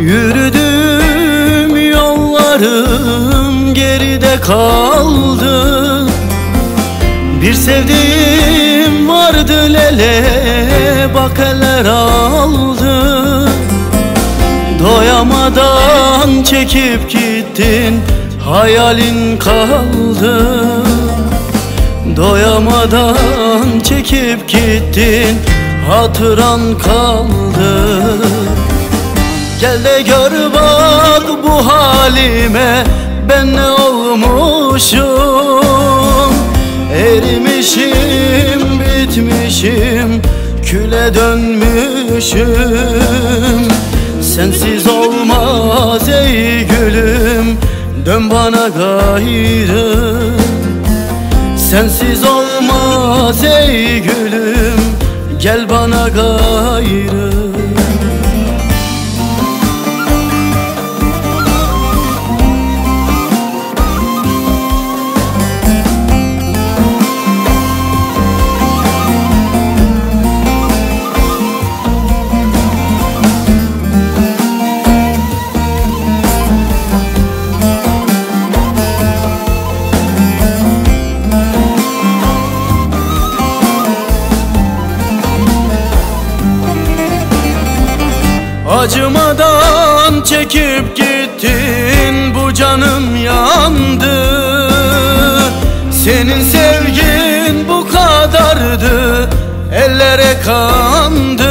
Yürüdüm yollarım geride kaldı. Bir sevdiğim vardı lele, bak eller aldı. Doyamadan çekip gittin, hayalin kaldı. Doyamadan çekip gittin, hatıran kaldı. Gel de gör bak bu halime, ben ne olmuşum. Erimişim, bitmişim, küle dönmüşüm. Sensiz olmaz ey gülüm, dön bana gayrı. Sensiz olmaz ey gülüm, gel bana gayrı. Acımadan çekip gittin, bu canım yandı. Senin sevgin bu kadardı, ellere kandın.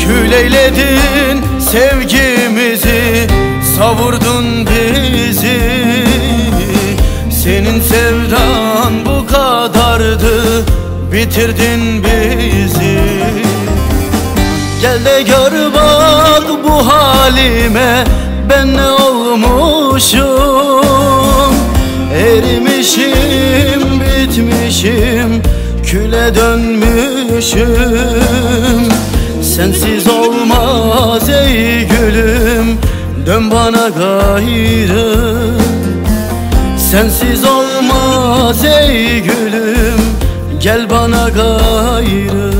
Kül eyledin sevgimizi, savurdun bizi. Senin sevdan bu kadardı, bitirdin bizi. Gel de gör bak bu halime, ben ne olmuşum. Erimişim, bitmişim, küle dönmüşüm. Sensiz olmaz ey gülüm, dön bana gayrı. Sensiz olmaz ey gülüm, gel bana gayrı.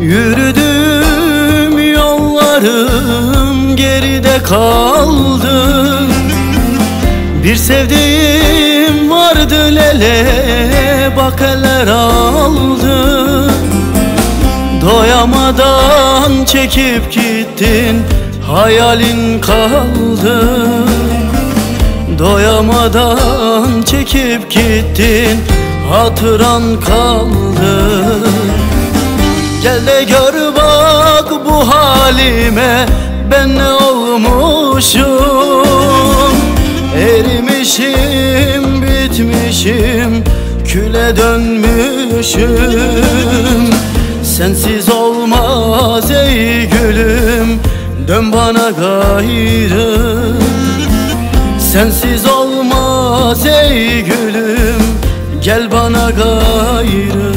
Yürüdüm yollarım geride kaldı. Bir sevdiğim vardı lele, bak eller aldı. Doyamadan çekip gittin, hayalin kaldı. Doyamadan çekip gittin, hatıran kaldı. Gel de gör bak bu halime, ben ne olmuşum. Erimişim, bitmişim, küle dönmüşüm. Sensiz olmaz ey gülüm, dön bana gayrı. Sensiz olmaz ey gülüm, gel bana gayrı.